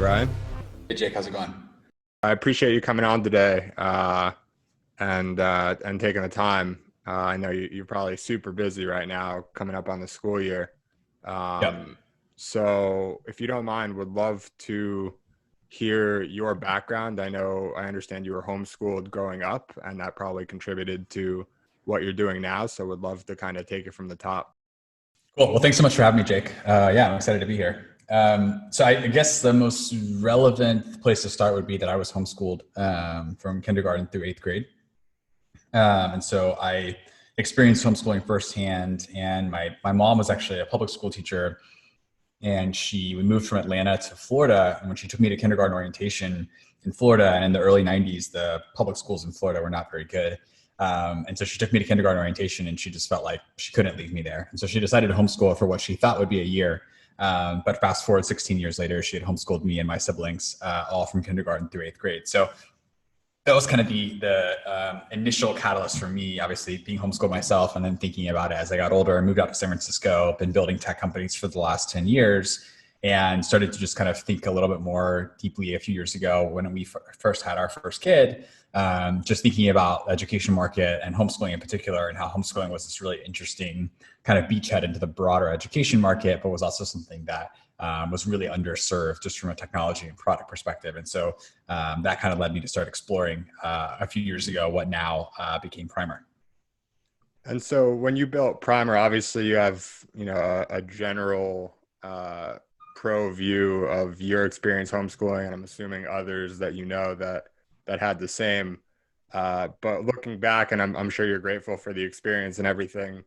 Ryan. Hey Jake, how's it going? I appreciate you coming on today and taking the time. I know you're probably super busy right now coming up on the school year. Yep. So if you don't mind, would love to hear your background. I understand you were homeschooled growing up, and that probably contributed to what you're doing now. So would love to kind of take it from the top. Cool. Well, thanks so much for having me, Jake. Yeah, I'm excited to be here. So I guess the most relevant place to start would be that I was homeschooled from kindergarten through 8th grade. And so I experienced homeschooling firsthand. And my mom was actually a public school teacher, and we moved from Atlanta to Florida. And when she took me to kindergarten orientation in Florida, and in the early 90s, the public schools in Florida were not very good. And so she took me to kindergarten orientation, and she just felt like she couldn't leave me there. And so she decided to homeschool for what she thought would be a year. But fast forward 16 years later, she had homeschooled me and my siblings all from kindergarten through 8th grade. So that was kind of the initial catalyst for me, obviously being homeschooled myself, and then thinking about it as I got older. I moved out to San Francisco, been building tech companies for the last 10 years, and started to just kind of think a little bit more deeply a few years ago when we first had our first kid, just thinking about the education market and homeschooling in particular, and how homeschooling was this really interesting kind of beachhead into the broader education market, but was also something that was really underserved just from a technology and product perspective. And so that kind of led me to start exploring a few years ago what now became Primer. And so when you built Primer, obviously you have, a general pro view of your experience homeschooling, and I'm assuming others that that had the same. But looking back, and I'm sure you're grateful for the experience and everything,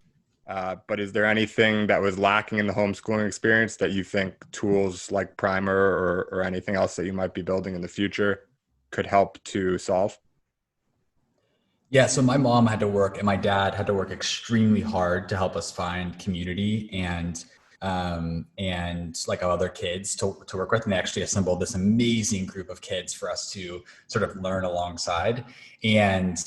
but is there anything that was lacking in the homeschooling experience that you think tools like Primer or anything else that you might be building in the future could help to solve? Yeah, so my mom had to work and my dad had to work extremely hard to help us find community and like other kids to work with. And they actually assembled this amazing group of kids for us to sort of learn alongside, and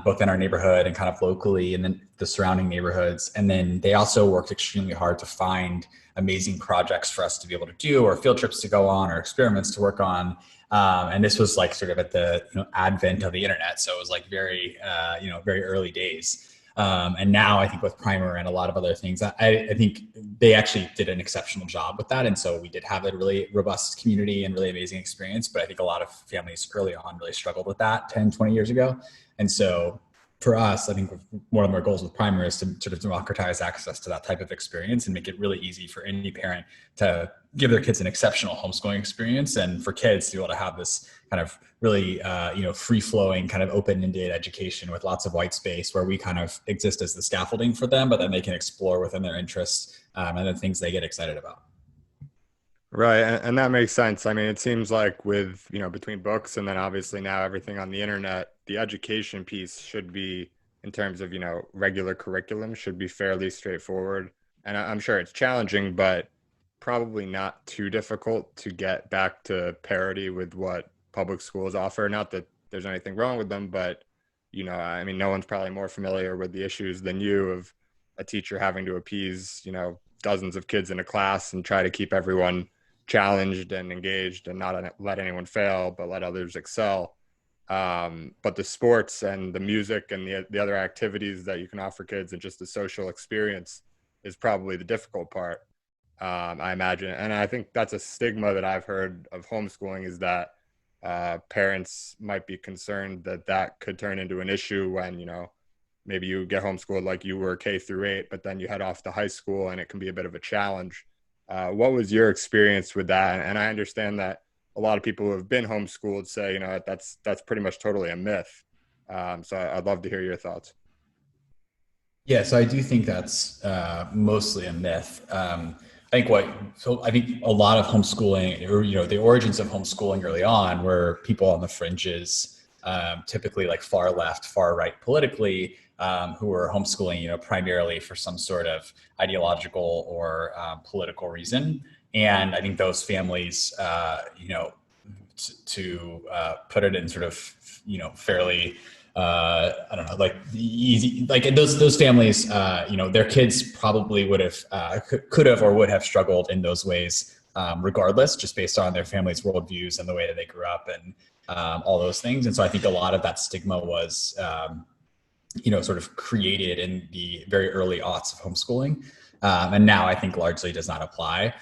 both in our neighborhood and kind of locally, and then the surrounding neighborhoods. And then they also worked extremely hard to find amazing projects for us to be able to do, or field trips to go on, or experiments to work on. And this was like sort of at the advent of the internet. So it was like very early days. And now I think with Primer and a lot of other things, I think they actually did an exceptional job with that. And so we did have a really robust community and really amazing experience. But I think a lot of families early on really struggled with that 10, 20 years ago. And so for us, I think one of our goals with Primer is to sort of democratize access to that type of experience and make it really easy for any parent to give their kids an exceptional homeschooling experience, and for kids to be able to have this kind of really, free-flowing kind of open-ended education with lots of white space where we kind of exist as the scaffolding for them, but then they can explore within their interests and the things they get excited about. Right. And that makes sense. I mean, it seems like with, between books and then obviously now everything on the internet, the education piece should be, in terms of, regular curriculum, should be fairly straightforward. And I'm sure it's challenging, but probably not too difficult to get back to parity with what public schools offer. Not that there's anything wrong with them, but, no one's probably more familiar with the issues than you of a teacher having to appease, dozens of kids in a class and try to keep everyone challenged and engaged and not let anyone fail, but let others excel. But the sports and the music and the other activities that you can offer kids and just the social experience is probably the difficult part, I imagine. And I think that's a stigma that I've heard of homeschooling, is that parents might be concerned that could turn into an issue when, maybe you get homeschooled like you were K through 8, but then you head off to high school and it can be a bit of a challenge. What was your experience with that? And I understand that a lot of people who have been homeschooled say, that's pretty much totally a myth. So I'd love to hear your thoughts. Yeah, so I do think that's mostly a myth. I think a lot of homeschooling, or the origins of homeschooling early on, were people on the fringes, typically like far left, far right politically, who were homeschooling, primarily for some sort of ideological or political reason. And I think those families, to put it in sort of, fairly, like easy, like those families, their kids probably would have, could have, or would have struggled in those ways regardless, just based on their family's worldviews and the way that they grew up and all those things. And so I think a lot of that stigma was, sort of created in the very early aughts of homeschooling. And now I think largely does not apply.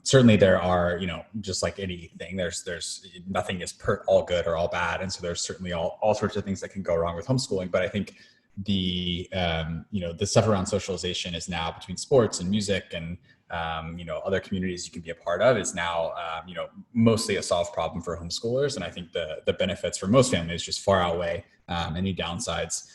Certainly there are, just like anything, there's nothing is all good or all bad. And so there's certainly all sorts of things that can go wrong with homeschooling. But I think the stuff around socialization is now between sports and music and, other communities you can be a part of is now, mostly a solved problem for homeschoolers. And I think the benefits for most families just far outweigh any downsides.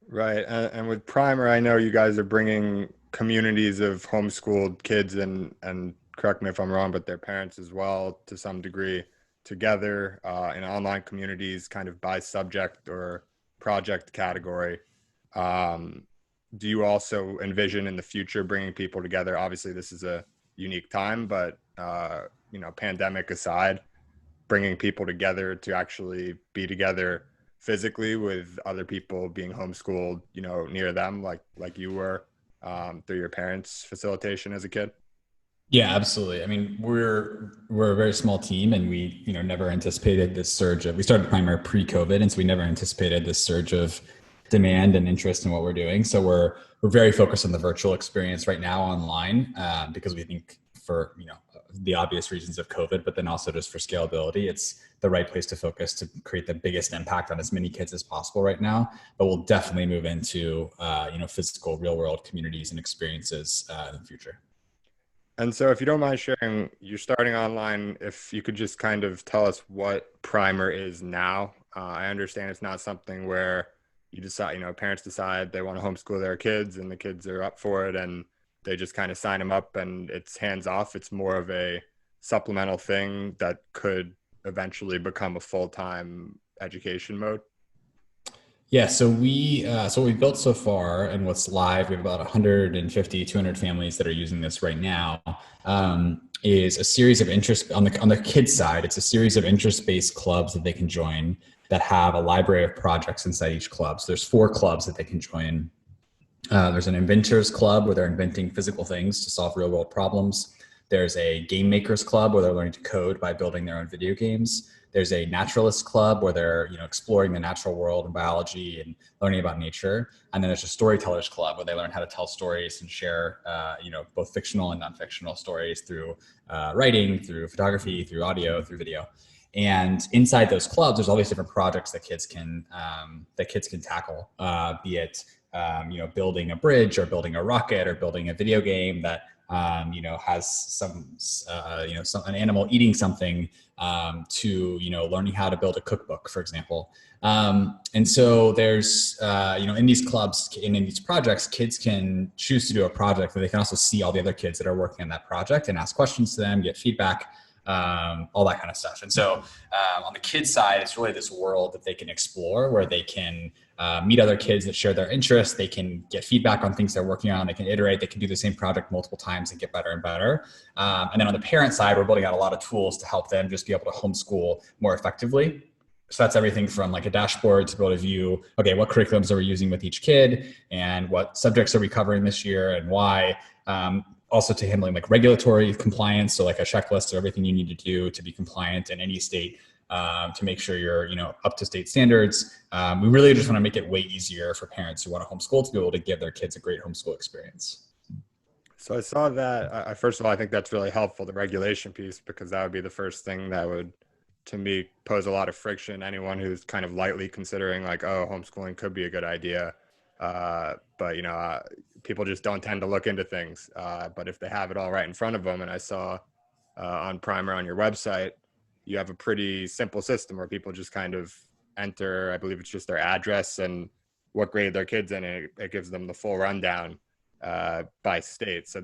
Right. And with Primer, I know you guys are bringing communities of homeschooled kids and correct me if I'm wrong, but their parents as well to some degree together in online communities kind of by subject or project category. Do you also envision in the future bringing people together? Obviously, this is a unique time, but, pandemic aside, bringing people together to actually be together physically with other people being homeschooled, near them, like you were through your parents' facilitation as a kid? Yeah, absolutely. I mean, we're a very small team, and we never anticipated this surge we started Primer pre-COVID, and so we never anticipated this surge of demand and interest in what we're doing. So we're very focused on the virtual experience right now online because we think for the obvious reasons of COVID, but then also just for scalability, it's the right place to focus to create the biggest impact on as many kids as possible right now. But we'll definitely move into physical real world communities and experiences in the future. And so if you don't mind sharing, you're starting online, if you could just kind of tell us what Primer is now. I understand it's not something where you decide, parents decide they want to homeschool their kids and the kids are up for it and they just kind of sign them up and it's hands off. It's more of a supplemental thing that could eventually become a full-time education mode. Yeah, so what we've built so far and what's live, we have about 150, 200 families that are using this right now, is a series of interest on the kids side. It's a series of interest-based clubs that they can join that have a library of projects inside each club. So there's 4 clubs that they can join. There's an inventors club where they're inventing physical things to solve real world problems. There's a game makers club where they're learning to code by building their own video games. There's a naturalist club where they're exploring the natural world and biology and learning about nature. And then there's a storytellers club where they learn how to tell stories and share both fictional and non-fictional stories through writing, through photography, through audio, through video. And inside those clubs, there's all these different projects that kids can tackle, be it building a bridge or building a rocket or building a video game that has an animal eating something, to learning how to build a cookbook, for example. And so there's in these clubs and in these projects, kids can choose to do a project, but they can also see all the other kids that are working on that project and ask questions to them, get feedback, all that kind of stuff. And so on the kids side, it's really this world that they can explore where they can meet other kids that share their interests. They can get feedback on things they're working on. They can iterate. They can do the same project multiple times and get better and better. And then on the parent side, we're building out a lot of tools to help them just be able to homeschool more effectively. So that's everything from like a dashboard to be able to view, okay, what curriculums are we using with each kid and what subjects are we covering this year and why. Also to handling like regulatory compliance. So like a checklist of everything you need to do to be compliant in any state, to make sure you're, up to state standards. We really just want to make it way easier for parents who want to homeschool to be able to give their kids a great homeschool experience. So I saw that, first of all, I think that's really helpful, the regulation piece, because that would be the first thing that would, to me, pose a lot of friction. Anyone who's kind of lightly considering like, oh, homeschooling could be a good idea. But people just don't tend to look into things. But if they have it all right in front of them, and I saw on Primer on your website, you have a pretty simple system where people just kind of enter, I believe it's just their address and what grade their kid's in, and it gives them the full rundown by state. So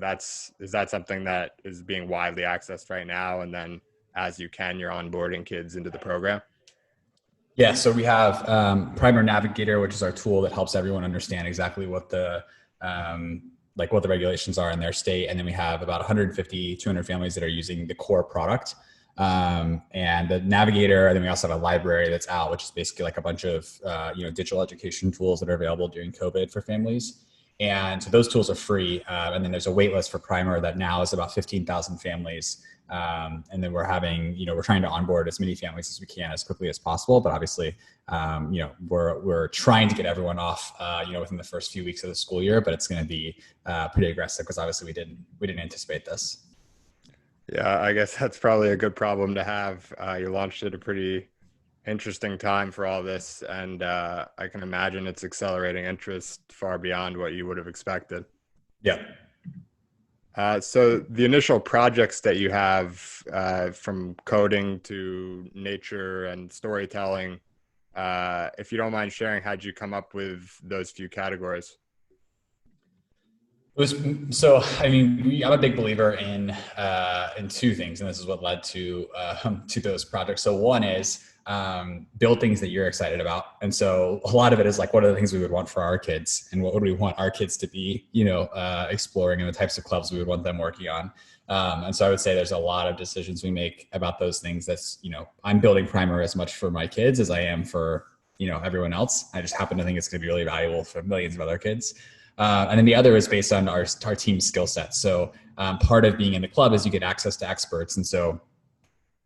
is that something that is being widely accessed right now? And then as you can, you're onboarding kids into the program? Yeah, so we have Primer Navigator, which is our tool that helps everyone understand exactly what the what the regulations are in their state. And then we have about 150, 200 families that are using the core product. And the Navigator, and then we also have a library that's out, which is basically like a bunch of digital education tools that are available during COVID for families. And so those tools are free. And then there's a wait list for primer that now is about 15,000 families. And then we're trying to onboard as many families as we can as quickly as possible. But obviously, we're trying to get everyone off, within the first few weeks of the school year, but it's going to be pretty aggressive because obviously we didn't anticipate this. Yeah, I guess that's probably a good problem to have. You launched at a pretty interesting time for all this, and I can imagine it's accelerating interest far beyond what you would have expected. Yeah. So the initial projects that you have, from coding to nature and storytelling, if you don't mind sharing, how'd you come up with those few categories? I'm a big believer in two things, and this is what led to those projects. So one is build things that you're excited about, and so a lot of it is like, what are the things we would want for our kids, and what would we want our kids to be, exploring, and the types of clubs we would want them working on. And so I would say there's a lot of decisions we make about those things. That's I'm building primer as much for my kids as I am for everyone else. I just happen to think it's going to be really valuable for millions of other kids. And then the other is based on our team's skill set. So part of being in the club is you get access to experts. And so,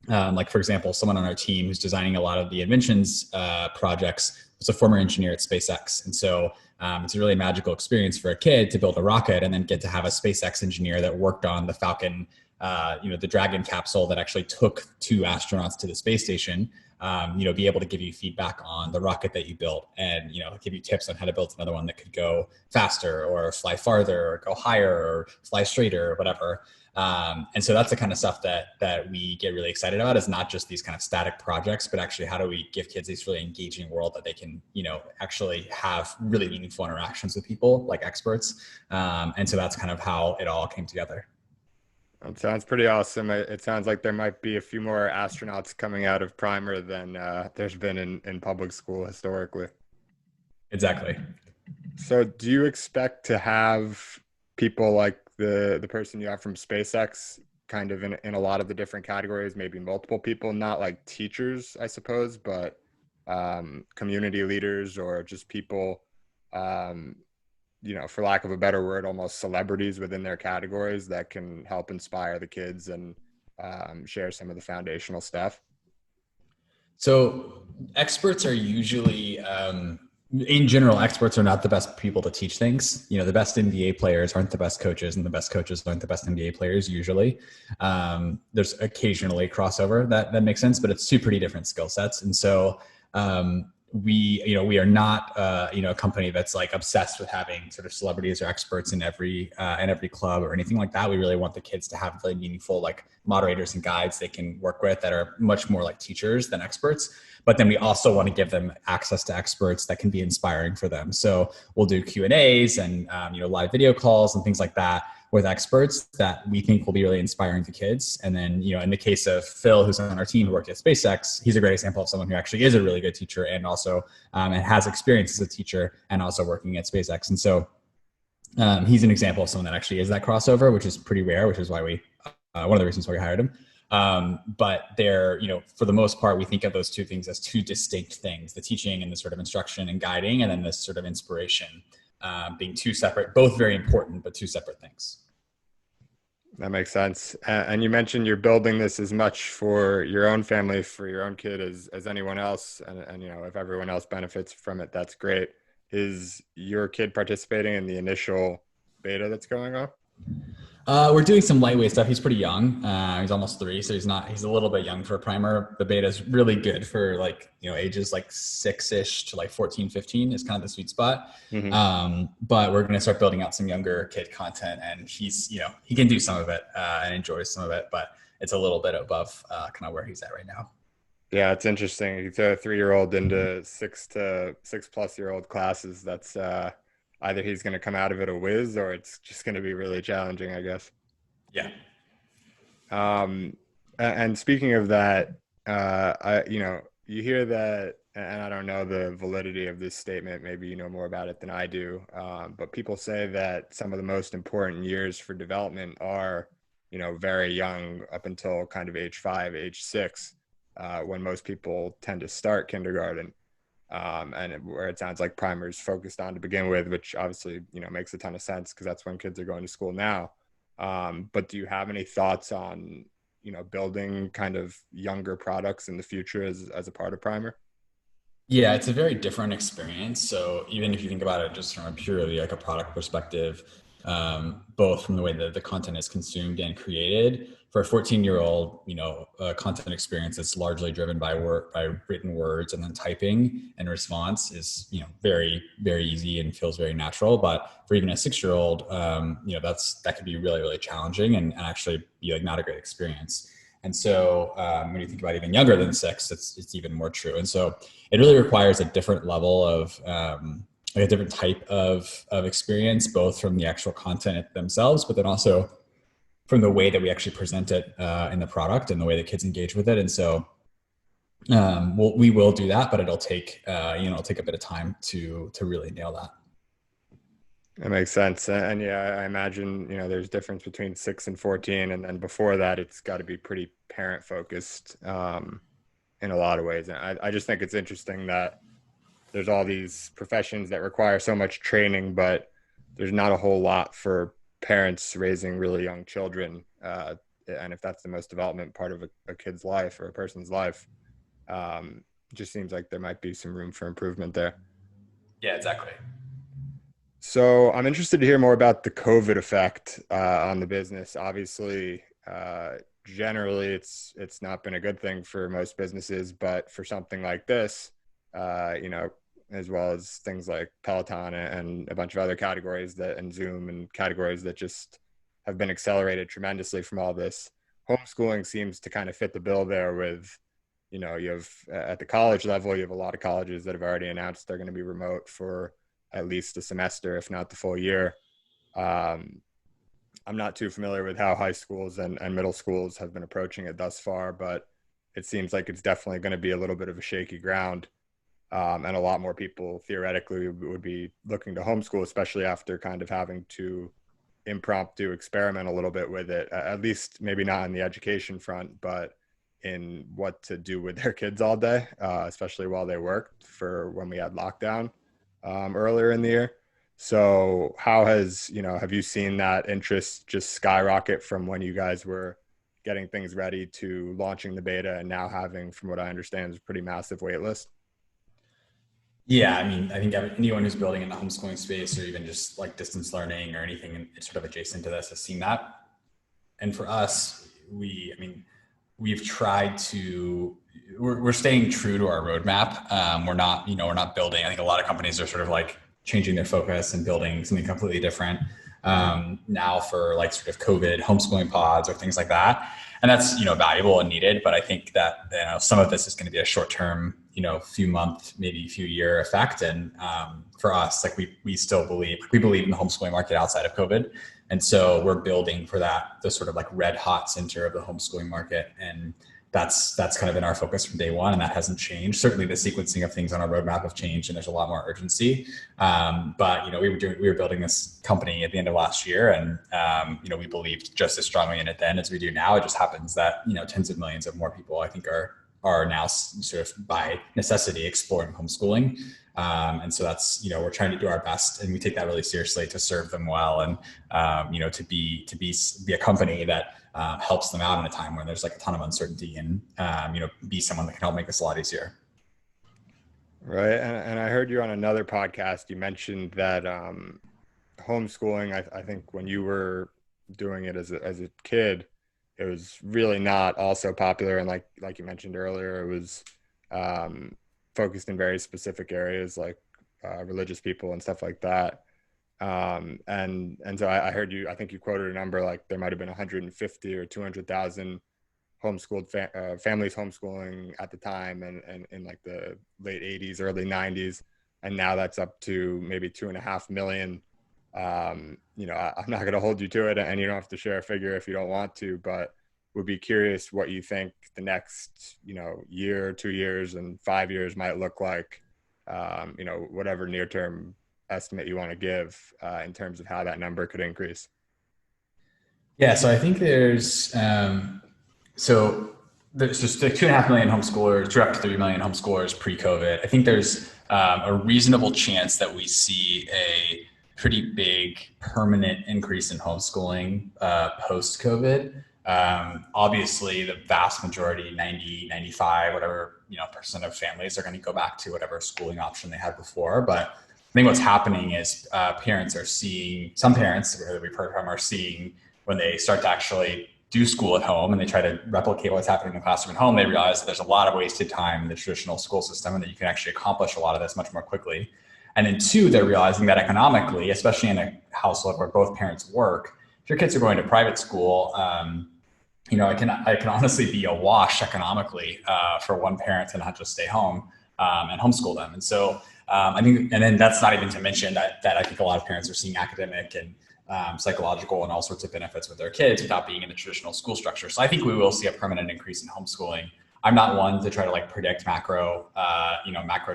like, for example, someone on our team who's designing a lot of the inventions projects was a former engineer at SpaceX. And so it's a really magical experience for a kid to build a rocket and then get to have a SpaceX engineer that worked on the Falcon, the Dragon capsule that actually took 2 astronauts to the space station. Be able to give you feedback on the rocket that you built, and give you tips on how to build another one that could go faster or fly farther or go higher or fly straighter or whatever. And so that's the kind of stuff that we get really excited about, is not just these kind of static projects, but actually how do we give kids this really engaging world that they can actually have really meaningful interactions with people like experts. And so that's kind of how it all came together. It sounds pretty awesome. It sounds like there might be a few more astronauts coming out of primer than there's been in public school historically. Exactly. So do you expect to have people like the person you have from SpaceX kind of in a lot of the different categories, maybe multiple people, not like teachers, I suppose, but community leaders or just people, um, for lack of a better word, almost celebrities within their categories that can help inspire the kids and share some of the foundational stuff? So experts are usually, in general, experts are not the best people to teach things. The best NBA players aren't the best coaches, and the best coaches aren't the best NBA players usually. There's occasionally crossover that makes sense, but it's two pretty different skill sets. And so we are not a company that's like obsessed with having sort of celebrities or experts in every club or anything like that. We really want the kids to have really meaningful like moderators and guides they can work with that are much more like teachers than experts. But then we also want to give them access to experts that can be inspiring for them. So we'll do Q&As and live video calls and things like that with experts that we think will be really inspiring to kids. And then, in the case of Phil, who's on our team who worked at SpaceX, he's a great example of someone who actually is a really good teacher and also and has experience as a teacher and also working at SpaceX. And so he's an example of someone that actually is that crossover, which is pretty rare, which is why one of the reasons why we hired him. But they're, for the most part, we think of those two things as two distinct things: the teaching and the sort of instruction and guiding, and then this sort of inspiration being two separate, both very important, but two separate things. That makes sense. And you mentioned you're building this as much for your own family, for your own kid as anyone else. And if everyone else benefits from it, that's great. Is your kid participating in the initial beta that's going on? We're doing some lightweight stuff. He's pretty young. He's almost 3, so he's a little bit young for a primer. The beta is really good for ages like 6-ish to like 14, 15 is kind of the sweet spot. Mm-hmm. But we're going to start building out some younger kid content, and he's, he can do some of it and enjoys some of it, but it's a little bit above kind of where he's at right now. Yeah, it's interesting. You throw a 3-year-old into 6+ year-old classes. That's either he's going to come out of it a whiz, or it's just going to be really challenging, I guess. Yeah. And speaking of that, you hear that, and I don't know the validity of this statement. Maybe you know more about it than I do. But people say that some of the most important years for development are, very young, up until kind of age 5, age 6, when most people tend to start kindergarten. and where it sounds like primer's focused on to begin with, which obviously, makes a ton of sense because that's when kids are going to school now. But do you have any thoughts on, building kind of younger products in the future as a part of primer? Yeah, it's a very different experience. So even if you think about it just from a purely like a product perspective, both from the way that the content is consumed and created, for a 14-year-old, content experience that's largely driven by work, by written words, and then typing and response is, very, very easy and feels very natural. But for even a 6-year-old, that could be really, really challenging and actually be like not a great experience. And so when you think about even younger than 6, it's even more true. And so it really requires a different level of like a different type of experience, both from the actual content themselves, but then also from the way that we actually present it in the product and the way that kids engage with it. And so we will do that, but it'll take it'll take a bit of time to really nail that. That makes sense. And yeah, I imagine, there's difference between 6 and 14. And then before that, it's got to be pretty parent focused in a lot of ways. And I just think it's interesting that there's all these professions that require so much training, but there's not a whole lot for parents raising really young children. And if that's the most development part of a kid's life or a person's life, it just seems like there might be some room for improvement there. Yeah, exactly. So I'm interested to hear more about the COVID effect on the business. Obviously, generally, it's not been a good thing for most businesses, but for something like this, as well as things like Peloton and a bunch of other categories and Zoom and categories that just have been accelerated tremendously from all this. Homeschooling seems to kind of fit the bill there with, you have at the college level, you have a lot of colleges that have already announced they're going to be remote for at least a semester, if not the full year. I'm not too familiar with how high schools and middle schools have been approaching it thus far, but it seems like it's definitely going to be a little bit of a shaky ground. And a lot more people theoretically would be looking to homeschool, especially after kind of having to impromptu experiment a little bit with it, at least maybe not on the education front, but in what to do with their kids all day, especially while they worked for when we had lockdown earlier in the year. So how has, have you seen that interest just skyrocket from when you guys were getting things ready to launching the beta and now having, from what I understand, is a pretty massive wait list? Yeah, I mean, I think anyone who's building in the homeschooling space or even just like distance learning or anything sort of adjacent to this has seen that. And for us, we've tried to, we're staying true to our roadmap. We're not building, I think a lot of companies are sort of like changing their focus and building something completely different now for like sort of COVID homeschooling pods or things like that. And that's, valuable and needed. But I think that, some of this is going to be a short-term, few month, maybe few year effect. And for us, like we still believe in the homeschooling market outside of COVID. And so we're building for that, the sort of like red hot center of the homeschooling market. And that's kind of been our focus from day one. And that hasn't changed. Certainly the sequencing of things on our roadmap have changed and there's a lot more urgency. But, we were building this company at the end of last year and, we believed just as strongly in it then as we do now. It just happens that, tens of millions of more people, I think are now sort of by necessity exploring homeschooling. And so that's, we're trying to do our best and we take that really seriously to serve them well. And, to be a company that helps them out in a time when there's like a ton of uncertainty and, be someone that can help make this a lot easier. Right. And I heard you on another podcast, you mentioned that homeschooling, I think when you were doing it as a kid, it was really not also popular. And like you mentioned earlier, it was focused in very specific areas like religious people and stuff like that. And so I heard you, I think you quoted a number like there might have been 150 or 200,000 homeschooled families homeschooling at the time and in like the late 80s, early 90s. And now that's up to maybe 2.5 million. I'm not going to hold you to it and you don't have to share a figure if you don't want to, but would be curious what you think the next, year, 2 years and 5 years might look like, whatever near-term estimate you want to give in terms of how that number could increase. Yeah. So I think there's just like 2.5 million homeschoolers, 2 up to 3 million homeschoolers pre-COVID. I think there's a reasonable chance that we see a pretty big permanent increase in homeschooling post-COVID. Obviously, the vast majority, 90, 95, whatever, percent of families are going to go back to whatever schooling option they had before. But I think what's happening is parents are seeing, some parents that we've heard from are seeing when they start to actually do school at home and they try to replicate what's happening in the classroom at home, they realize that there's a lot of wasted time in the traditional school system and that you can actually accomplish a lot of this much more quickly. And then two, they're realizing that economically, especially in a household where both parents work, if your kids are going to private school, it can honestly be a wash economically for one parent to not just stay home and homeschool them. And so I think, and then that's not even to mention that I think a lot of parents are seeing academic and psychological and all sorts of benefits with their kids without being in the traditional school structure. So I think we will see a permanent increase in homeschooling. I'm not one to try to predict macro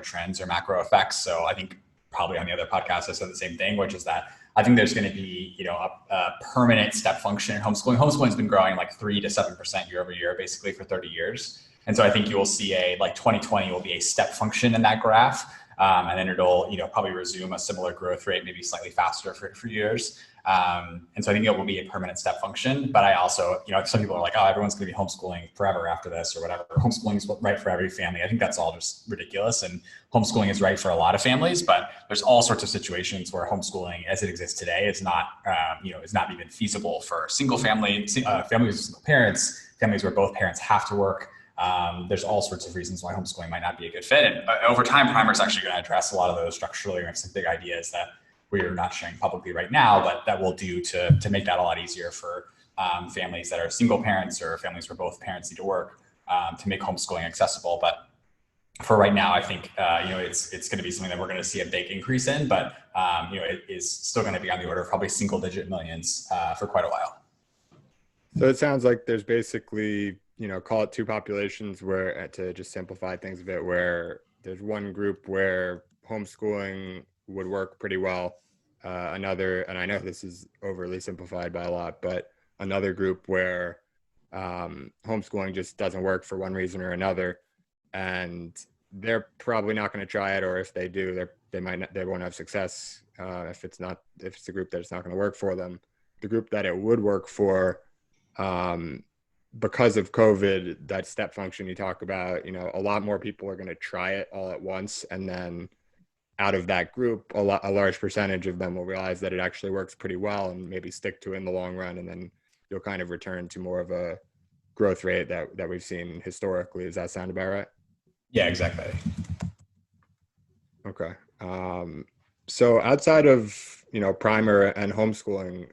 trends or macro effects. So I think probably on the other podcast I said the same thing, which is that I think there's going to be, a permanent step function in homeschooling. Homeschooling has been growing 3 to 7% year over year, basically for 30 years. And so I think you will see 2020 will be a step function in that graph. And then it'll, probably resume a similar growth rate, maybe slightly faster for years. And so I think it will be a permanent step function. But I also, some people are like, oh, everyone's going to be homeschooling forever after this or whatever. Homeschooling is right for every family. I think that's all just ridiculous. And homeschooling is right for a lot of families, but there's all sorts of situations where homeschooling as it exists today is not, is not even feasible for single family, families with single parents, families where both parents have to work. There's all sorts of reasons why homeschooling might not be a good fit. And over time, Primer is actually going to address a lot of those structurally. We have some big ideas that we're not sharing publicly right now, but that will do to make that a lot easier for families that are single parents or families where both parents need to work to make homeschooling accessible. But for right now, I think, it's going to be something that we're going to see a big increase in, but, it is still going to be on the order of probably single digit millions for quite a while. So it sounds like there's basically, call it two populations where, to just simplify things a bit, where there's one group where homeschooling would work pretty well. Another, and I know this is overly simplified by a lot, but another group where homeschooling just doesn't work for one reason or another. And they're probably not going to try it, or if they do, they won't have success if it's a group that's not going to work for them. The group that it would work for, because of COVID, that step function you talk about, a lot more people are going to try it all at once, and then out of that group, a large percentage of them will realize that it actually works pretty well and maybe stick to it in the long run, and then you'll kind of return to more of a growth rate that we've seen historically. Does that sound about right? Yeah, exactly. Okay. So outside of, Primer and homeschooling,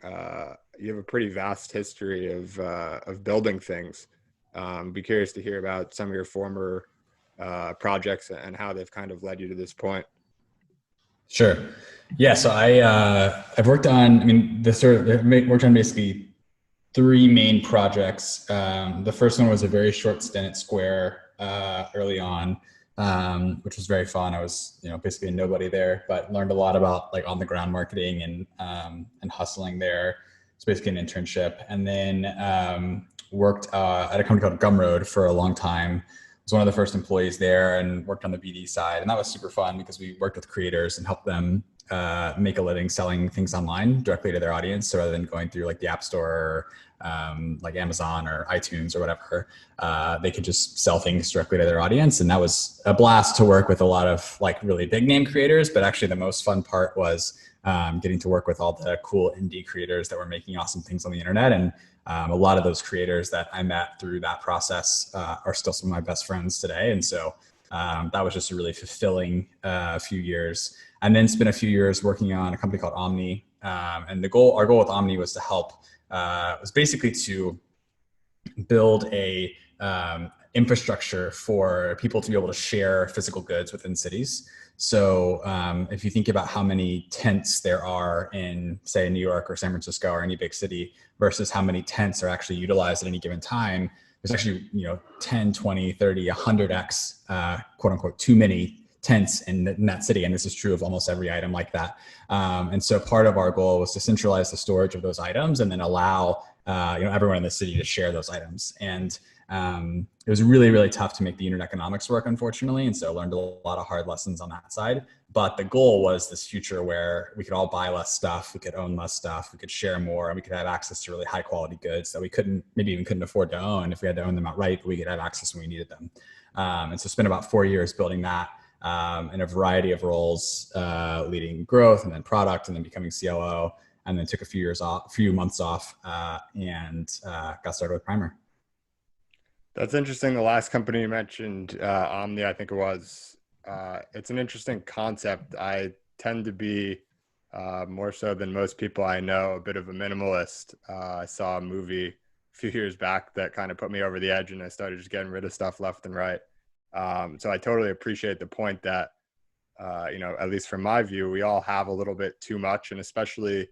you have a pretty vast history of building things. Be curious to hear about some of your former projects and how they've kind of led you to this point. Sure. Yeah. So I've worked on, worked on basically three main projects. The first one was a very short stint at Square early on, which was very fun. I was, basically a nobody there, but learned a lot about on the ground marketing and hustling there. It's basically an internship, and then worked at a company called Gumroad for a long time. Was one of the first employees there and worked on the BD side. And that was super fun because we worked with creators and helped them make a living selling things online directly to their audience. So rather than going through the App Store, or Amazon or iTunes or whatever, they could just sell things directly to their audience. And that was a blast to work with a lot of really big name creators. But actually the most fun part was getting to work with all the cool indie creators that were making awesome things on the internet. And a lot of those creators that I met through that process are still some of my best friends today. And so that was just a really fulfilling few years. And then spent a few years working on a company called Omni. And our goal with Omni was to help, was basically to build a infrastructure for people to be able to share physical goods within cities. So if you think about how many tents there are in, say, New York or San Francisco or any big city versus how many tents are actually utilized at any given time, there's actually 10, 20, 30, 100x, quote unquote, too many tents in that city. And this is true of almost every item like that. And so part of our goal was to centralize the storage of those items and then allow everyone in the city to share those items. And It was really, really tough to make the unit economics work, unfortunately. And so I learned a lot of hard lessons on that side. But the goal was this future where we could all buy less stuff, we could own less stuff, we could share more, and we could have access to really high quality goods that we maybe even couldn't afford to own if we had to own them outright, but we could have access when we needed them. And so spent about 4 years building that in a variety of roles, leading growth and then product and then becoming COO, and then took a few months off and got started with Primer. That's interesting. The last company you mentioned, Omni, I think it was. It's an interesting concept. I tend to be more so than most people I know, a bit of a minimalist. I saw a movie a few years back that kind of put me over the edge, and I started just getting rid of stuff left and right. So I totally appreciate the point that, at least from my view, we all have a little bit too much, and especially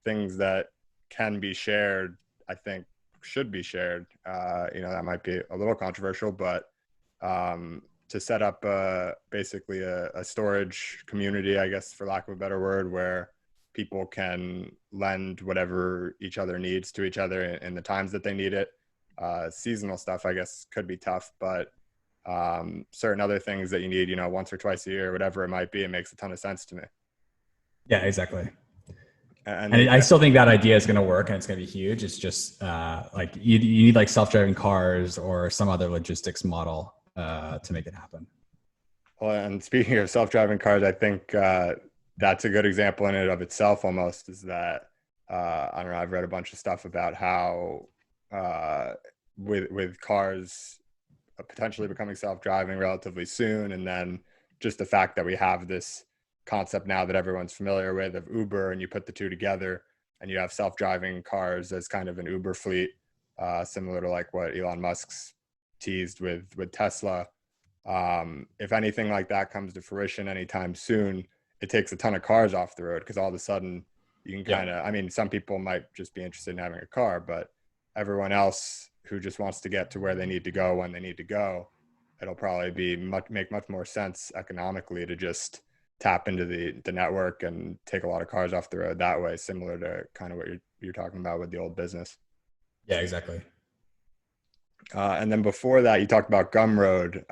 things that can be shared, I think should be shared. That might be a little controversial, but to set up basically a storage community, I guess, for lack of a better word, where people can lend whatever each other needs to each other in the times that they need it. Seasonal stuff, I guess, could be tough, but certain other things that you need, once or twice a year, whatever it might be, it makes a ton of sense to me. Yeah, exactly. And I still think that idea is going to work and it's going to be huge. It's just like you need like self-driving cars or some other logistics model to make it happen. Well, and speaking of self-driving cars, I think that's a good example in and of itself almost, is that, I don't know, I've read a bunch of stuff about how with cars potentially becoming self-driving relatively soon, and then just the fact that we have this concept now that everyone's familiar with of Uber, and you put the two together and you have self-driving cars as kind of an Uber fleet, similar to like what Elon Musk's teased with Tesla. If anything like that comes to fruition anytime soon, it takes a ton of cars off the road, because all of a sudden you can kind of, I mean, some people might just be interested in having a car, but everyone else who just wants to get to where they need to go when they need to go, it'll probably make much more sense economically to just tap into the network and take a lot of cars off the road that way, similar to kind of what you're talking about with the old business. Yeah, exactly. And then before that, you talked about Gumroad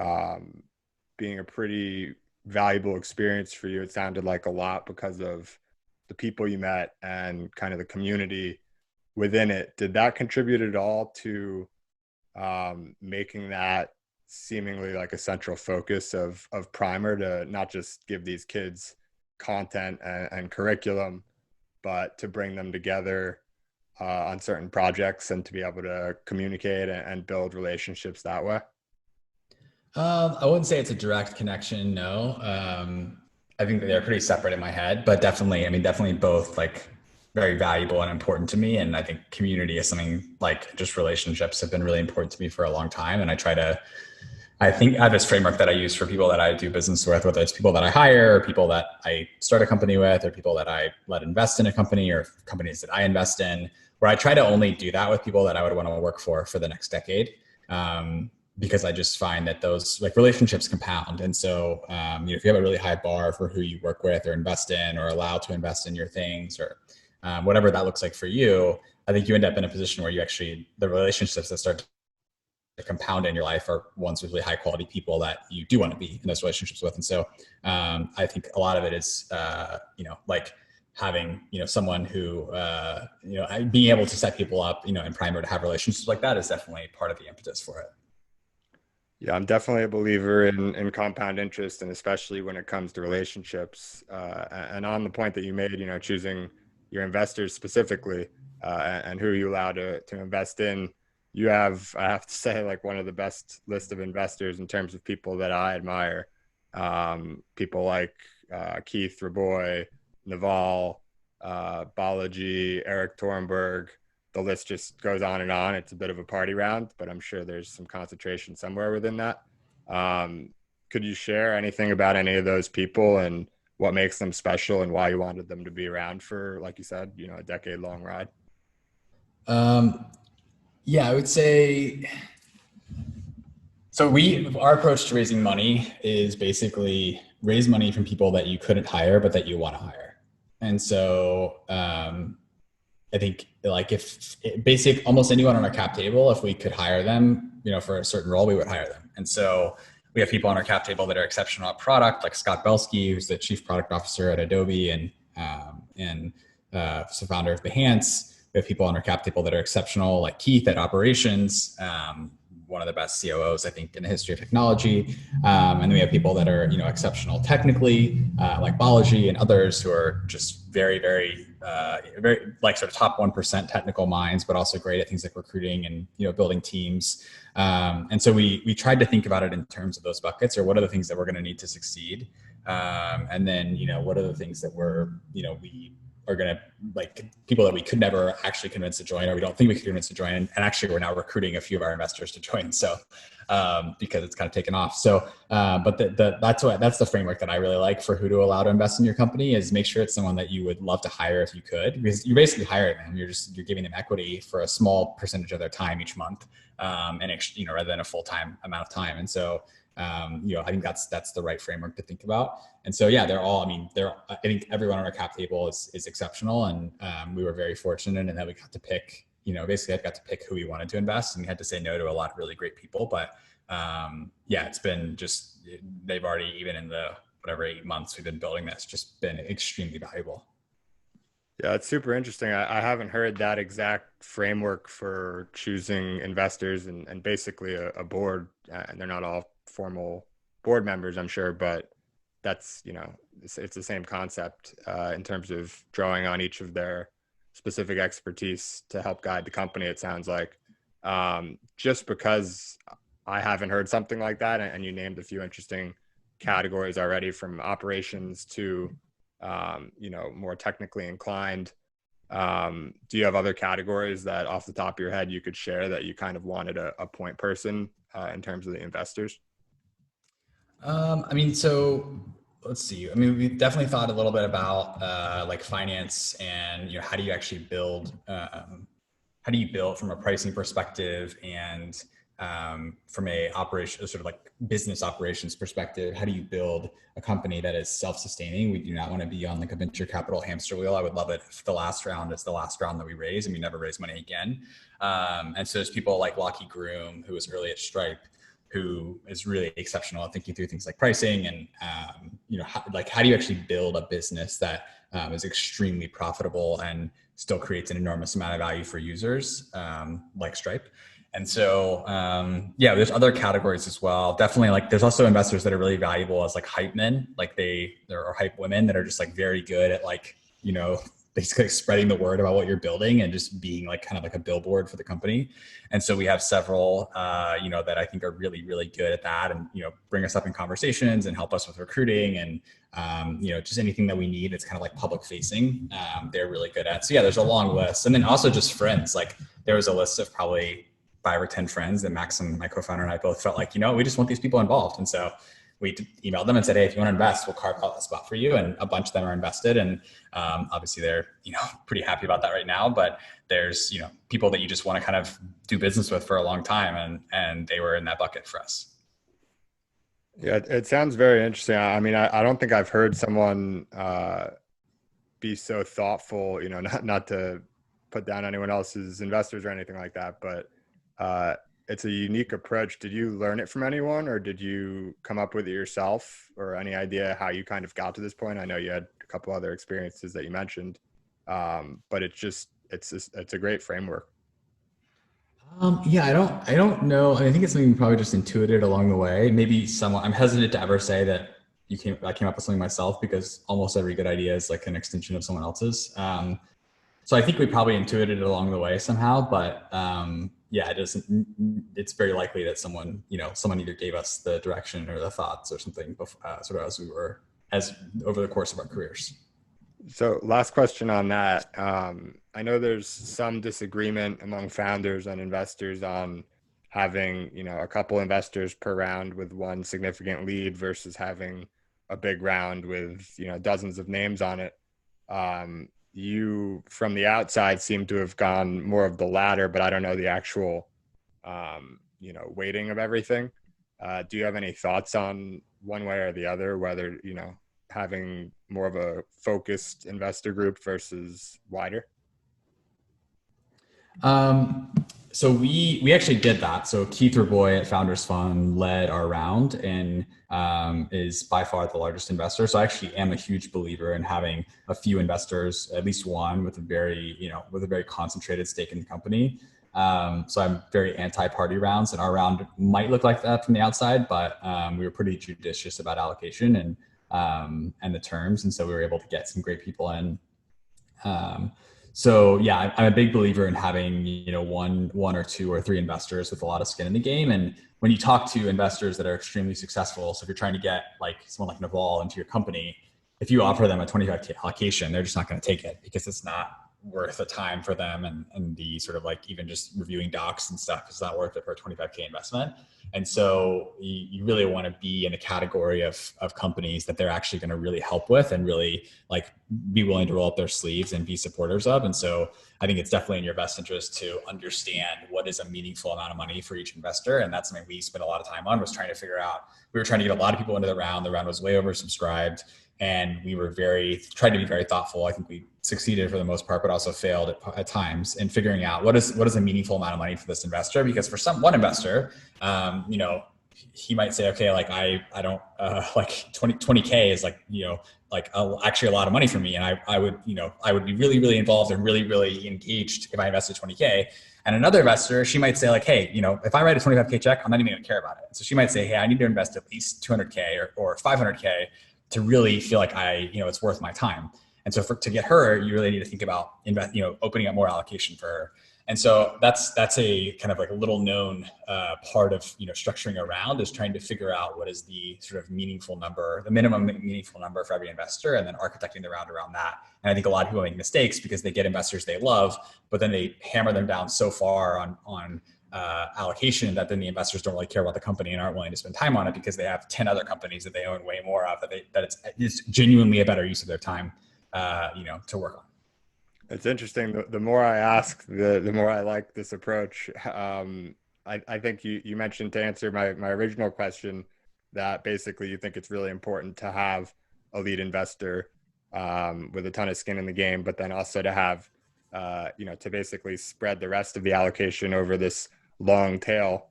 being a pretty valuable experience for you. It sounded like a lot because of the people you met and kind of the community within it. Did that contribute at all to making that seemingly like a central focus of Primer, to not just give these kids content and curriculum, but to bring them together on certain projects and to be able to communicate and build relationships that way? I wouldn't say it's a direct connection. No. I think that they're pretty separate in my head, but definitely both like very valuable and important to me. And I think community is something, like just relationships have been really important to me for a long time. And I think I have this framework that I use for people that I do business with, whether it's people that I hire or people that I start a company with or people that I let invest in a company or companies that I invest in, where I try to only do that with people that I would want to work for the next decade. Because I just find that those like relationships compound. And so, if you have a really high bar for who you work with or invest in or allow to invest in your things or whatever that looks like for you, I think you end up in a position where the relationships that start to compound in your life are ones with really high quality people that you do want to be in those relationships with. And so I think a lot of it is, like having, someone who, being able to set people up, in Primer to have relationships like that is definitely part of the impetus for it. Yeah, I'm definitely a believer in compound interest, and especially when it comes to relationships. And on the point that you made, choosing your investors specifically and who you allow to invest in, you have, I have to say, like one of the best list of investors in terms of people that I admire. People like Keith Rabois, Naval, Balaji, Erik Torenberg. The list just goes on and on. It's a bit of a party round, but I'm sure there's some concentration somewhere within that. Could you share anything about any of those people and what makes them special and why you wanted them to be around for, like you said, a decade-long ride? Yeah, I would say, so our approach to raising money is basically raise money from people that you couldn't hire, but that you want to hire. And so, I think like almost anyone on our cap table, if we could hire them, for a certain role, we would hire them. And so we have people on our cap table that are exceptional at product, like Scott Belsky, who's the chief product officer at Adobe and founder of Behance. We have people on our cap table that are exceptional, like Keith at operations, one of the best COOs, I think, in the history of technology. And then we have people that are, exceptional technically, like Balaji and others who are just very, very, very like sort of top 1% technical minds, but also great at things like recruiting and, building teams. And so we tried to think about it in terms of those buckets, or what are the things that we're going to need to succeed. And then, what are the things that we are going to, like, people that we could never actually convince to join, or we don't think we could convince to join. And actually we're now recruiting a few of our investors to join. So, because it's kind of taken off. So, but that's the framework that I really like for who to allow to invest in your company, is make sure it's someone that you would love to hire if you could, because you're basically hiring them. You're giving them equity for a small percentage of their time each month. Rather than a full-time amount of time. And so, I think that's the right framework to think about. And so, yeah, I think everyone on our cap table is exceptional. And, we were very fortunate in that we got to pick, basically I got to pick who we wanted to invest, and we had to say no to a lot of really great people. But, it's been they've already, even in the 8 months we've been building this, just been extremely valuable. Yeah, it's super interesting. I haven't heard that exact framework for choosing investors and basically a board. And they're not all formal board members, I'm sure, but that's, it's the same concept in terms of drawing on each of their specific expertise to help guide the company, it sounds like. Just because I haven't heard something like that, and you named a few interesting categories already, from operations to more technically inclined. Do you have other categories that off the top of your head you could share that you kind of wanted a point person in terms of the investors? So let's see. We definitely thought a little bit about like finance and, how do you actually build, from a pricing perspective, and from a operation, sort of like business operations perspective, how do you build a company that is self-sustaining? We do not want to be on like a venture capital hamster wheel. I would love it if the last round is the last round that we raise and we never raise money again. And so there's people like Lockie Groom, who was early at Stripe, who is really exceptional at thinking through things like pricing and, how do you actually build a business that is extremely profitable and still creates an enormous amount of value for users, like Stripe. And so, there's other categories as well. Definitely, like, there's also investors that are really valuable as like hype men, like there are hype women that are just like very good at basically spreading the word about what you're building and just being like kind of like a billboard for the company. And so we have several, that I think are really, really good at that, and, bring us up in conversations and help us with recruiting and, just anything that we need. It's kind of like public facing. They're really good at. So yeah, there's a long list. And then also just friends. Like, there was a list of probably 5 or 10 friends that Max and my co-founder and I both felt like, we just want these people involved. And so we emailed them and said, hey, if you want to invest, we'll carve out a spot for you. And a bunch of them are invested. And obviously they're, pretty happy about that right now. But there's, people that you just want to kind of do business with for a long time. And they were in that bucket for us. Yeah, it sounds very interesting. I don't think I've heard someone be so thoughtful, not to put down anyone else's investors or anything like that, but it's a unique approach. Did you learn it from anyone, or did you come up with it yourself, or any idea how you kind of got to this point? I know you had a couple other experiences that you mentioned, but it's a great framework. I don't know. I think it's something you probably just intuited along the way. Maybe I'm hesitant to ever say that I came up with something myself, because almost every good idea is like an extension of someone else's. So I think we probably intuited it along the way somehow, but it's very likely that someone either gave us the direction or the thoughts or something, sort of as over the course of our careers. So last question on that. I know there's some disagreement among founders and investors on having, a couple investors per round with one significant lead versus having a big round with, dozens of names on it. You from the outside seem to have gone more of the latter, but I don't know the actual, weighting of everything. Do you have any thoughts on one way or the other, whether, having more of a focused investor group versus wider? So we actually did that. So Keith Rabois at Founders Fund led our round and is by far the largest investor. So I actually am a huge believer in having a few investors, at least one with a very concentrated stake in the company. So I'm very anti-party rounds, and our round might look like that from the outside, but we were pretty judicious about allocation and the terms, and so we were able to get some great people in. Um, so yeah, I'm a big believer in having, one or two or three investors with a lot of skin in the game. And when you talk to investors that are extremely successful, so if you're trying to get like someone like Naval into your company, if you offer them a 25K allocation, they're just not going to take it because it's not worth the time for them, and the sort of like even just reviewing docs and stuff is not worth it for a 25K investment. And so you really want to be in a category of companies that they're actually going to really help with and really like be willing to roll up their sleeves and be supporters of. And so I think it's definitely in your best interest to understand what is a meaningful amount of money for each investor. And that's something we spent a lot of time on, was trying to figure out. We were trying to get a lot of people into the round. The round was way oversubscribed, and we were tried to be very thoughtful. I think we succeeded for the most part, but also failed at times in figuring out what is a meaningful amount of money for this investor. Because for one investor, he might say, okay, like I don't like 20K is like, actually a lot of money for me. And I would be really, really involved and really, really engaged if I invested 20K. And another investor, she might say like, hey, if I write a 25K check, I'm not even gonna care about it. So she might say, hey, I need to invest at least 200K or 500K to really feel like it's worth my time. And so to get her, you really need to think about opening up more allocation for her. And so that's a kind of like a little known part of structuring a round, is trying to figure out what is the sort of meaningful number, the minimum meaningful number for every investor, and then architecting the round around that. And I think a lot of people make mistakes because they get investors they love, but then they hammer them down so far on allocation that then the investors don't really care about the company and aren't willing to spend time on it because they have 10 other companies that they own way more of, that it's genuinely a better use of their time to work on. It's interesting. The more I ask, the more I like this approach. I think you mentioned, to answer my original question, that basically you think it's really important to have a lead investor with a ton of skin in the game, but then also to have, to basically spread the rest of the allocation over this long tail,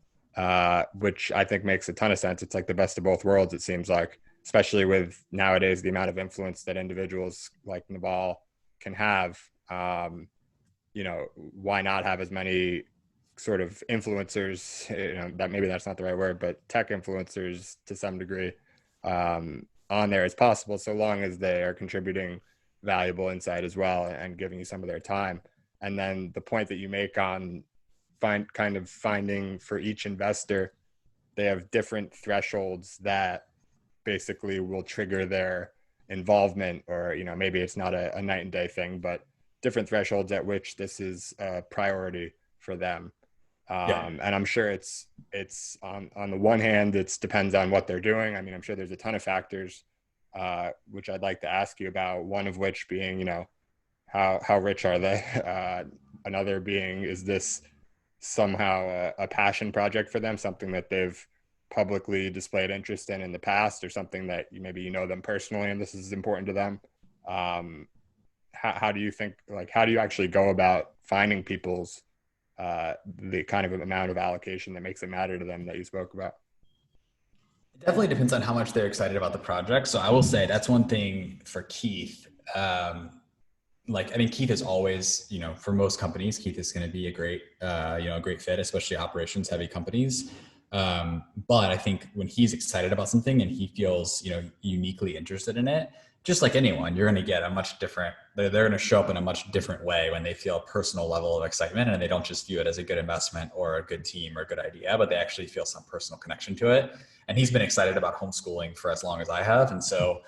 which I think makes a ton of sense. It's like the best of both worlds, it seems like, especially with nowadays the amount of influence that individuals like Naval can have. Why not have as many sort of influencers, that maybe that's not the right word, but tech influencers to some degree, on there as possible, so long as they are contributing valuable insight as well and giving you some of their time. And then the point that you make on finding for each investor, they have different thresholds that basically will trigger their involvement, or maybe it's not a night and day thing, but different thresholds at which this is a priority for them. And I'm sure it's on the one hand, it depends on what they're doing. I mean, I'm sure there's a ton of factors, which I'd like to ask you about, one of which being, how rich are they? Another being, is this somehow a passion project for them, something that they've publicly displayed interest in the past, or something that maybe them personally and this is important to them? How do you think, how do you actually go about finding people's the kind of amount of allocation that makes it matter to them that you spoke about? It definitely depends on how much they're excited about the project. So I will say that's one thing for Keith. I think Keith is always, for most companies, Keith is going to be a great, a great fit, especially operations heavy companies. But I think when he's excited about something and he feels, uniquely interested in it, just like anyone, you're going to get a much different, they're going to show up in a much different way when they feel a personal level of excitement, and they don't just view it as a good investment or a good team or a good idea, but they actually feel some personal connection to it. And he's been excited about homeschooling for as long as I have. And so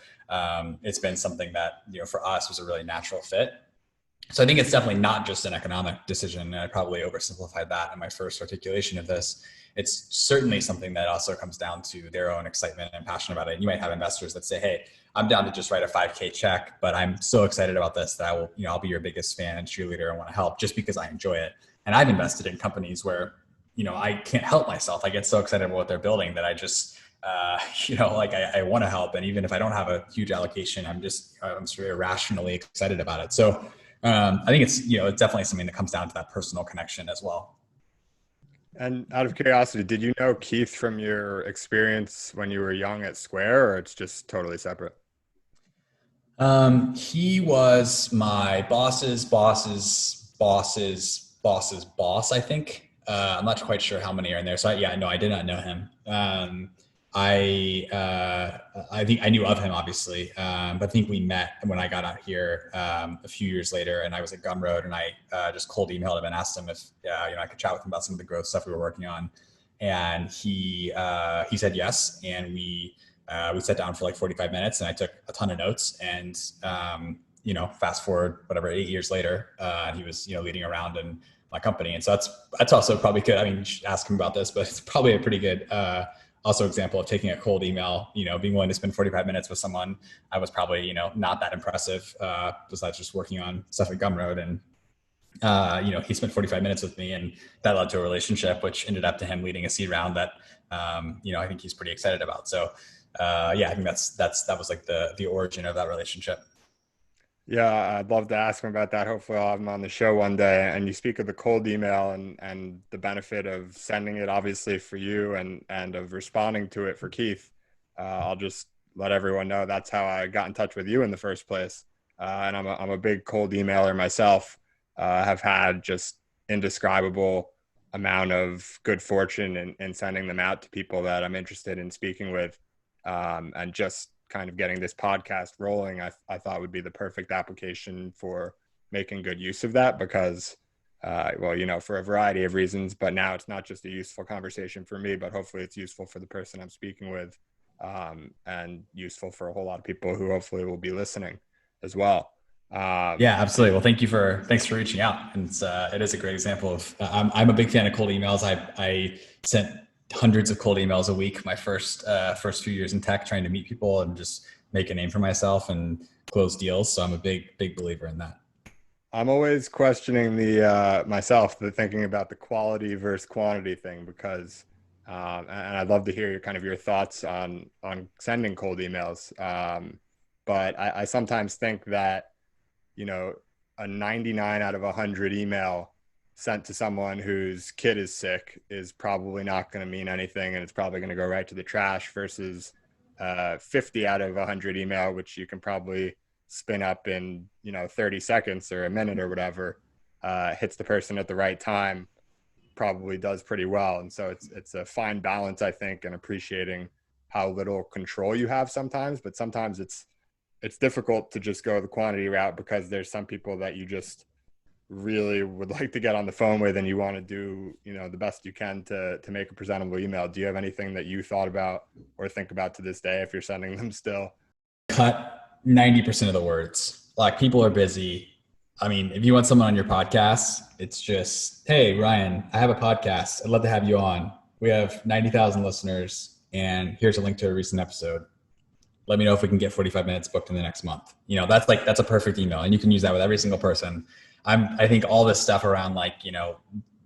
it's been something that, for us was a really natural fit. So I think it's definitely not just an economic decision. I probably oversimplified that in my first articulation of this. It's certainly something that also comes down to their own excitement and passion about it. You might have investors that say, hey, I'm down to just write a 5K check, but I'm so excited about this that I will, I'll be your biggest fan and cheerleader and want to help just because I enjoy it. And I've invested in companies where, I can't help myself. I get so excited about what they're building that I just, I want to help. And even if I don't have a huge allocation, I'm sort of irrationally excited about it. So I think it's, it's definitely something that comes down to that personal connection as well. And out of curiosity, did you know Keith from your experience when you were young at Square, or it's just totally separate? He was my boss's boss, I think. I'm not quite sure how many are in there. So yeah, no, I did not know him. I think I knew of him obviously, but I think we met when I got out here a few years later, and I was at Gumroad, and I just cold emailed him and asked him if I could chat with him about some of the growth stuff we were working on, and he said yes, and we sat down for like 45 minutes, and I took a ton of notes, and fast forward whatever 8 years later, he was leading around in my company, and so that's also probably good. I mean, you should ask him about this, but it's probably a pretty good also example of taking a cold email, being willing to spend 45 minutes with someone I was probably, not that impressive, besides just working on stuff at Gumroad. And, he spent 45 minutes with me, and that led to a relationship, which ended up to him leading a seed round that, I think he's pretty excited about. So, I think that was like the origin of that relationship. Yeah, I'd love to ask him about that. Hopefully, I'll have him on the show one day. And you speak of the cold email and the benefit of sending it, obviously, for you and of responding to it for Keith. I'll just let everyone know that's how I got in touch with you in the first place. And I'm a big cold emailer myself. Have had just indescribable amount of good fortune in sending them out to people that I'm interested in speaking with, and just kind of getting this podcast rolling, I thought would be the perfect application for making good use of that because, for a variety of reasons, but now it's not just a useful conversation for me, but hopefully it's useful for the person I'm speaking with, and useful for a whole lot of people who hopefully will be listening as well. Yeah, absolutely. Well, thanks for reaching out. And it is a great example of, I'm a big fan of cold emails. I sent hundreds of cold emails a week my first few years in tech, trying to meet people and just make a name for myself and close deals. So I'm a big believer in that. I'm always questioning the thinking about the quality versus quantity thing because, and I'd love to hear your thoughts on sending cold emails. But I sometimes think that, a 99 out of 100 email sent to someone whose kid is sick is probably not going to mean anything, and it's probably going to go right to the trash versus 50 out of 100 email, which you can probably spin up in 30 seconds or a minute or whatever, hits the person at the right time, probably does pretty well. And so it's a fine balance, I think, and appreciating how little control you have sometimes, but sometimes it's difficult to just go the quantity route because there's some people that you just really would like to get on the phone with, and you want to do the best you can to make a presentable email. Do you have anything that you thought about or think about to this day if you're sending them still? Cut 90% of the words. Like, people are busy. I mean, if you want someone on your podcast, it's just, hey, Ryan, I have a podcast. I'd love to have you on. We have 90,000 listeners, and here's a link to a recent episode. Let me know if we can get 45 minutes booked in the next month. That's a perfect email, and you can use that with every single person. I think all this stuff around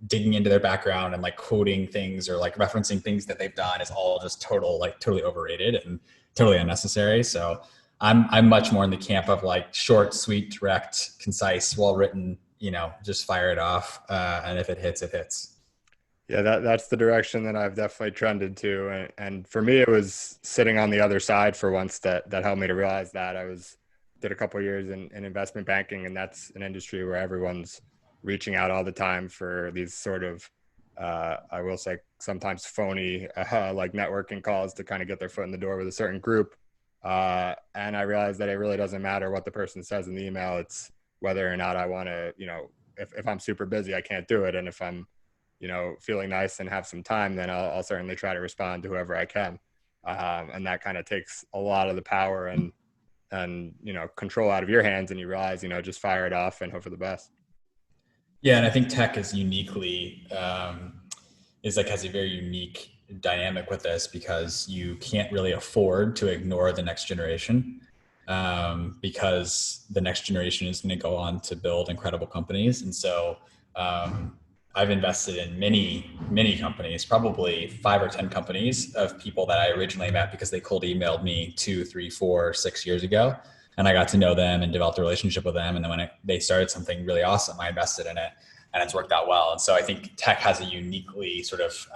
digging into their background and quoting things or referencing things that they've done is all just totally overrated and totally unnecessary. So I'm much more in the camp of short, sweet, direct, concise, well written, just fire it off. And if it hits, it hits. Yeah, that's the direction that I've definitely trended to. And for me, it was sitting on the other side for once that helped me to realize that. Did a couple of years in investment banking, and that's an industry where everyone's reaching out all the time for these sort of, I will say sometimes phony, networking calls to kind of get their foot in the door with a certain group. And I realized that it really doesn't matter what the person says in the email. It's whether or not I want to, if I'm super busy, I can't do it. And if I'm, feeling nice and have some time, then I'll certainly try to respond to whoever I can. And that kind of takes a lot of the power and control out of your hands, and you realize, just fire it off and hope for the best. Yeah. And I think tech is uniquely, has a very unique dynamic with this because you can't really afford to ignore the next generation, because the next generation is going to go on to build incredible companies. And so, I've invested in many companies, probably 5 or 10 companies of people that I originally met because they cold emailed me 2, 3, 4, 6 years ago. And I got to know them and developed a relationship with them. And then when they started something really awesome, I invested in it. and it's worked out well. And so I think tech has a uniquely sort of,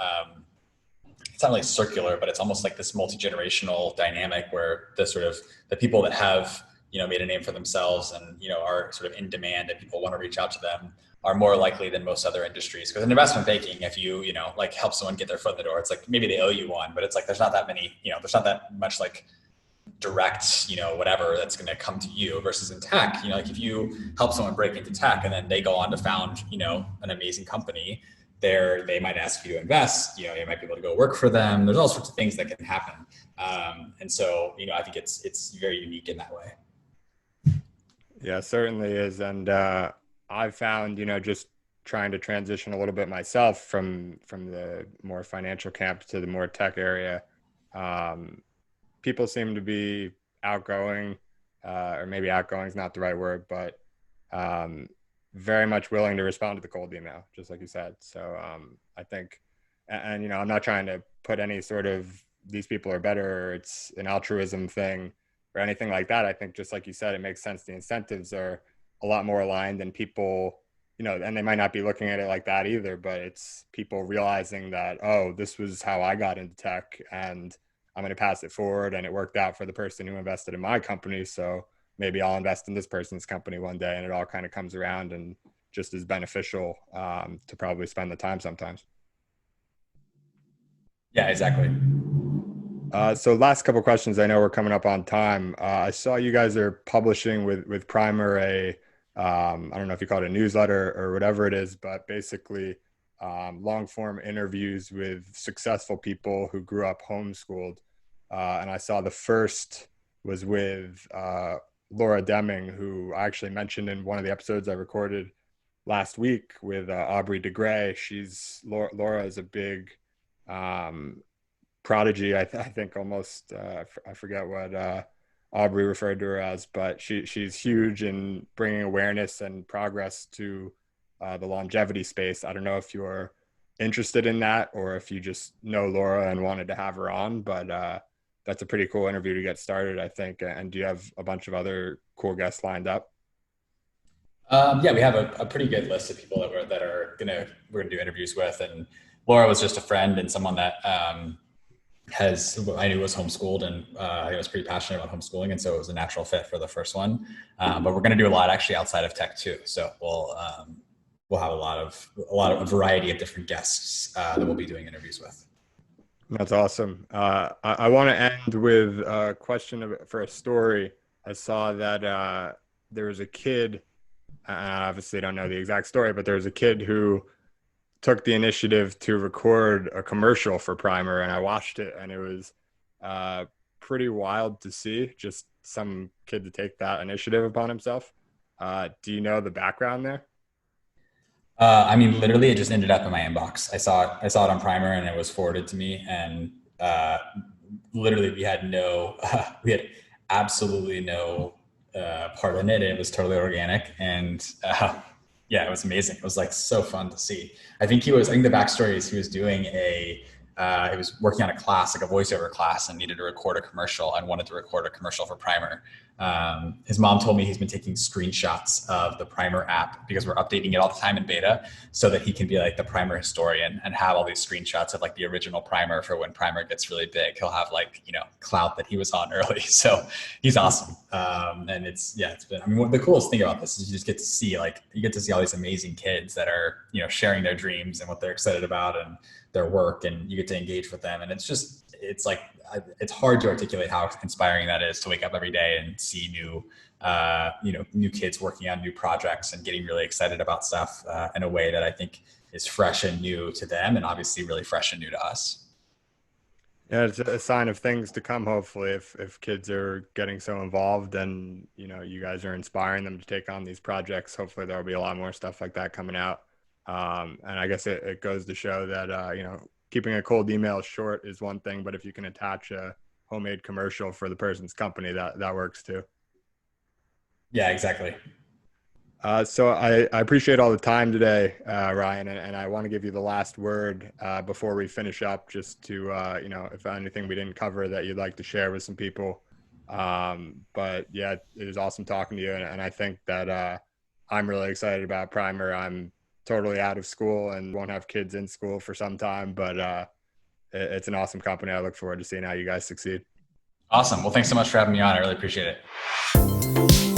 it's not really circular, but it's almost like this multi-generational dynamic where the people that have, made a name for themselves and, are sort of in demand and people want to reach out to them are more likely than most other industries. Because in investment banking, if you, like help someone get their foot in the door, it's like maybe they owe you one, but it's like there's not that many, there's not that much like direct, whatever that's going to come to you. Versus in tech, like if you help someone break into tech and then they go on to found, an amazing company, they might ask you to invest, you might be able to go work for them. There's all sorts of things that can happen. And so, I think it's very unique in that way. Yeah, certainly is. And I've found, just trying to transition a little bit myself from the more financial camp to the more tech area. People seem to be outgoing, or maybe outgoing is not the right word, but very much willing to respond to the cold email, just like you said. So I think, and I'm not trying to put any sort of these people are better, or it's an altruism thing or anything like that. I think just like you said, it makes sense. The incentives are a lot more aligned than people, and they might not be looking at it like that either, but it's people realizing that, oh, this was how I got into tech and I'm going to pass it forward. And it worked out for the person who invested in my company. So maybe I'll invest in this person's company one day, and it all kind of comes around and just is beneficial to probably spend the time sometimes. Yeah, exactly. So last couple of questions. I know we're coming up on time. I saw you guys are publishing with Primer I don't know if you call it a newsletter or whatever it is, but basically long form interviews with successful people who grew up homeschooled. And I saw the first was with Laura Deming, who I actually mentioned in one of the episodes I recorded last week with Aubrey DeGray. Laura is a big prodigy. I think almost I forget what Aubrey referred to her as, but she's huge in bringing awareness and progress to the longevity space. I don't know if you're interested in that or if you just know Laura and wanted to have her on, but that's a pretty cool interview to get started, I think. And do you have a bunch of other cool guests lined up? Yeah, we have a pretty good list of people that we're gonna do interviews with, and Laura was just a friend and someone that I knew was homeschooled, and I was pretty passionate about homeschooling, and so it was a natural fit for the first one. But we're going to do a lot actually outside of tech too. So we'll have a variety of different guests that we'll be doing interviews with. That's awesome. I want to end with a question for a story. I saw that there was a kid. I obviously don't know the exact story, but there was a kid who took the initiative to record a commercial for Primer, and I watched it, and it was pretty wild to see just some kid to take that initiative upon himself. Do you know the background there? I mean, literally, it just ended up in my inbox. I saw it on Primer, and it was forwarded to me, and literally, we had absolutely no part in it. It was totally organic, and yeah, it was amazing. It was like so fun to see. I think the backstory is he was doing he was working on a class, like a voiceover class, and needed to record a commercial and wanted to record a commercial for Primer. His mom told me he's been taking screenshots of the Primer app because we're updating it all the time in beta so that he can be like the Primer historian and have all these screenshots of like the original Primer for when Primer gets really big. He'll have like, clout that he was on early. So he's awesome. And it's been, I mean, the coolest thing about this is you just get to see all these amazing kids that are, sharing their dreams and what they're excited about and their work, and you get to engage with them. And it's hard to articulate how inspiring that is to wake up every day and see new kids working on new projects and getting really excited about stuff in a way that I think is fresh and new to them, and obviously really fresh and new to us. Yeah, it's a sign of things to come, hopefully, if kids are getting so involved and, you guys are inspiring them to take on these projects. Hopefully there'll be a lot more stuff like that coming out. And I guess it goes to show that, keeping a cold email short is one thing, but if you can attach a homemade commercial for the person's company, that works too. Yeah, exactly. So I appreciate all the time today, Ryan, and I want to give you the last word before we finish up, just to, if anything we didn't cover that you'd like to share with some people. But yeah, it was awesome talking to you. And I think that I'm really excited about Primer. I'm totally out of school and won't have kids in school for some time, but it's an awesome company. I look forward to seeing how you guys succeed. Awesome. Well, thanks so much for having me on. I really appreciate it.